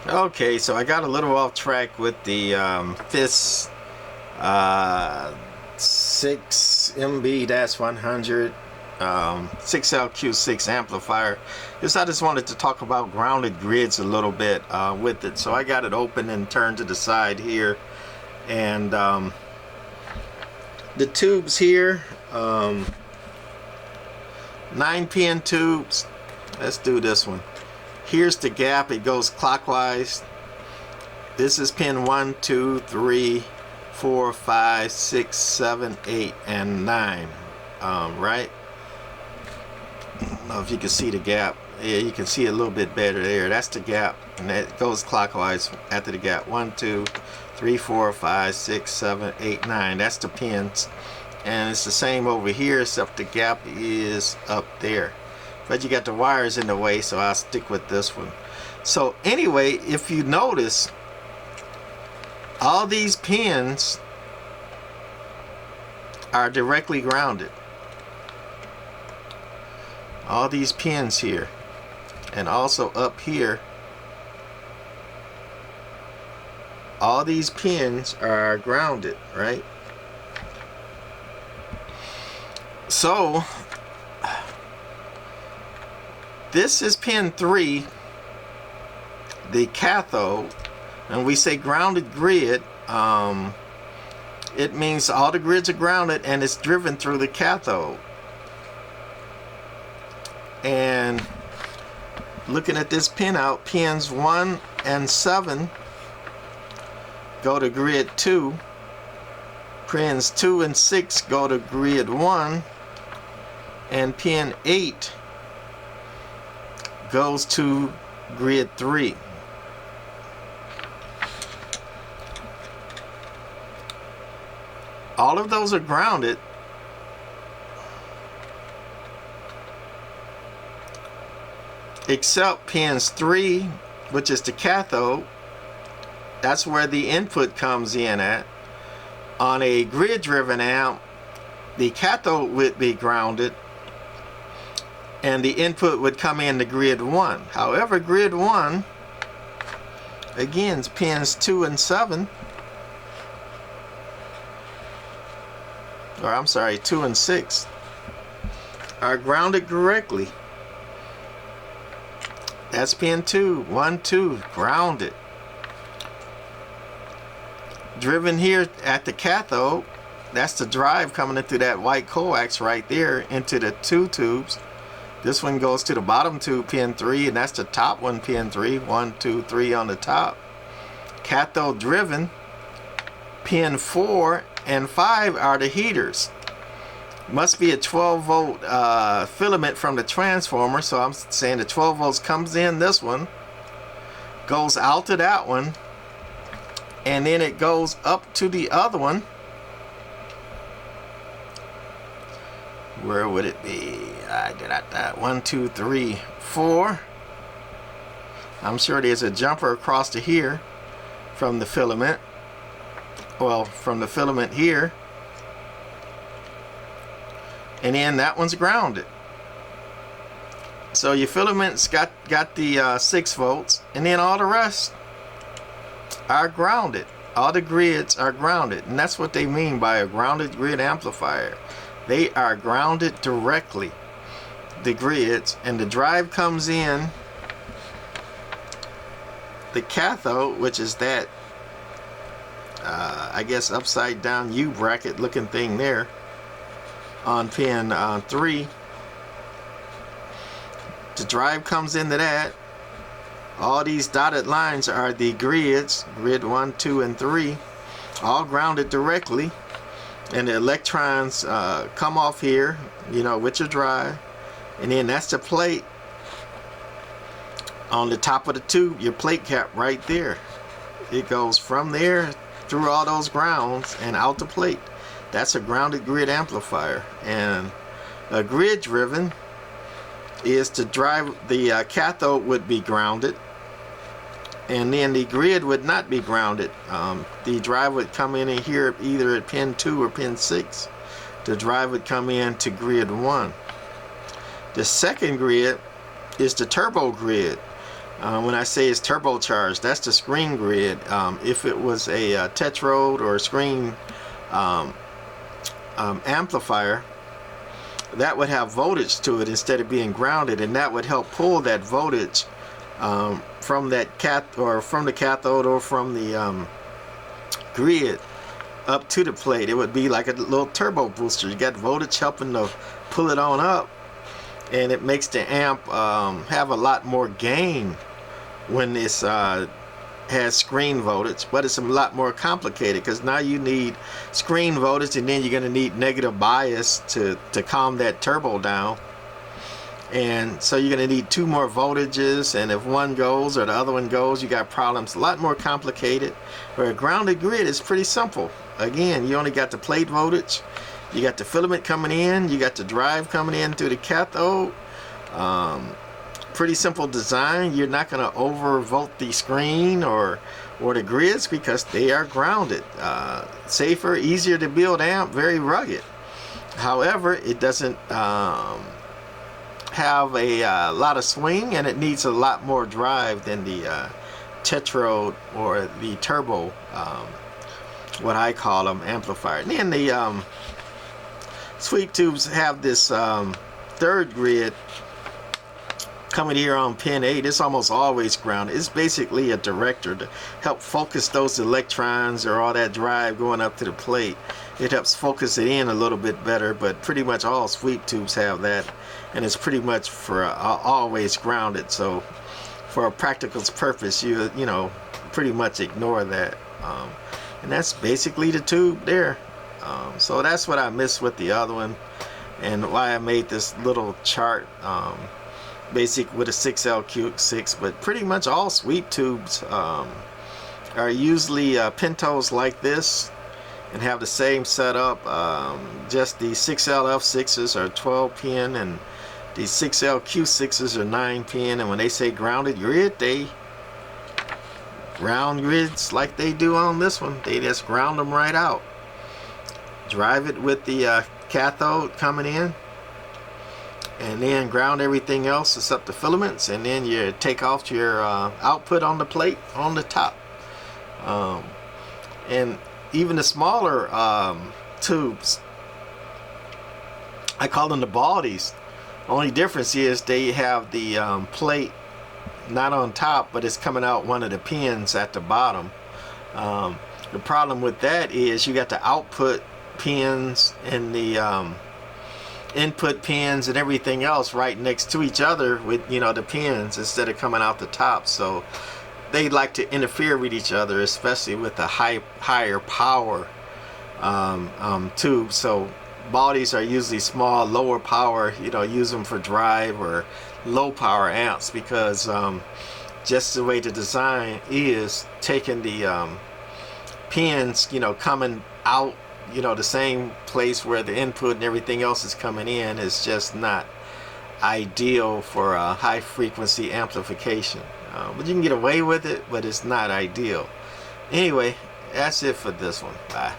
Okay, so I got a little off track with the FIS 6MB-100 6LQ6 amplifier. I just wanted to talk about grounded grids a little bit with it. So I got it open and turned to the side here, and the tubes here, 9-pin tubes. Let's do this one. Here's the gap. It goes clockwise. This is pin 1, 2, 3, 4, 5, 6, 7, 8, and 9. Right? I don't know if you can see the gap. Yeah, you can see it a little bit better there. That's the gap, and that goes clockwise after the gap. 1, 2, 3, 4, 5, 6, 7, 8, 9. That's the pins. And it's the same over here, except the gap is up there. But you got the wires in the way, so I'll stick with this one. So anyway, if you notice, all these pins are directly grounded. All these pins here, and also up here, all these pins are grounded, right? So this is pin 3, the cathode, and we say grounded grid. It means all the grids are grounded and it's driven through the cathode. And looking at this pin out, pins 1 and 7 go to grid 2. Pins 2 and 6 go to grid 1. And pin 8 goes to grid 3. All of those are grounded, except pins 3, which is the cathode. That's where the input comes in at. On a grid driven amp, the cathode would be grounded and the input would come into grid 1. However, grid 1, again, pins 2 and 7, or I'm sorry, 2 and 6, are grounded correctly. That's pin 2, 1, 2, grounded. Driven here at the cathode, that's the drive coming into that white coax right there into the 2 tubes. This one goes to the bottom tube, pin 3, and that's the top one, pin 3. 1, 2, 3 on the top. Cathode driven, pin 4 and 5 are the heaters. Must be a 12-volt filament from the transformer, so I'm saying the 12 volts comes in this one, goes out to that one, and then it goes up to the other one. Where would it be? 1, 2, 3, 4. I'm sure there's a jumper across to here from the filament. Well, from the filament here. And then that one's grounded. So your filament's got the 6 volts, and then all the rest are grounded. All the grids are grounded, and that's what they mean by a grounded grid amplifier. They are grounded directly, the grids, and the drive comes in the cathode, which is that I guess upside down U bracket looking thing there on pin 3. The drive comes into that. All these dotted lines are the grids, grid 1, 2, and 3, all grounded directly. And the electrons come off here, you know, with your drive. And then that's the plate on the top of the tube, your plate cap right there. It goes from there through all those grounds and out the plate. That's a grounded grid amplifier. And a grid driven is to drive, the cathode would be grounded, and then the grid would not be grounded. The drive would come in here either at pin 2 or pin 6. The drive would come in to grid 1. The second grid is the turbo grid, When I say it's turbocharged, that's the screen grid. If it was a Tetrode or a screen amplifier, that would have voltage to it instead of being grounded, and that would help pull that voltage from the cathode or from the grid up to the plate. It would be like a little turbo booster. You got voltage helping to pull it on up, and it makes the amp have a lot more gain when this has screen voltage, but it's a lot more complicated because now you need screen voltage, and then you're going to need negative bias to calm that turbo down, and so you're going to need two more voltages, and if one goes or the other one goes, you got problems. A lot more complicated. Where a grounded grid is pretty simple. Again, you only got the plate voltage, you got the filament coming in, you got the drive coming in through the cathode. Pretty simple design. You're not going to overvolt the screen or the grids because they are grounded. Safer, easier to build amp, very rugged. However, it doesn't have a lot of swing, and it needs a lot more drive than the Tetrode or the turbo, what I call them, amplifier. And then the sweep tubes have this third grid coming here on pin 8. It's almost always grounded. It's basically a director to help focus those electrons or all that drive going up to the plate. It helps focus it in a little bit better, but pretty much all sweep tubes have that, and it's pretty much for always grounded. So for a practical purpose, you know, pretty much ignore that. And that's basically the tube there. So that's what I missed with the other one, and why I made this little chart. Basic with a 6L6, but pretty much all sweep tubes are usually Pintos like this and have the same setup. Just the 6L-F6s are 12 pin, and the 6L-Q6s are 9 pin. And when they say grounded grid, they ground grids like they do on this one. They just ground them right out. Drive it with the cathode coming in, and then ground everything else except the filaments, and then you take off your output on the plate on the top. And even the smaller tubes, I call them the baldies. Only difference is they have the plate not on top, but it's coming out one of the pins at the bottom. The problem with that is you got the output pins and the input pins and everything else right next to each other with, you know, the pins instead of coming out the top. So they like to interfere with each other, especially with the higher power tube. So bodies are usually small, lower power. You know, use them for drive or low power amps, because just the way the design is, taking the pins, you know, coming out, you know, the same place where the input and everything else is coming in, is just not ideal for high frequency amplification. But you can get away with it, but it's not ideal. Anyway, that's it for this one. Bye.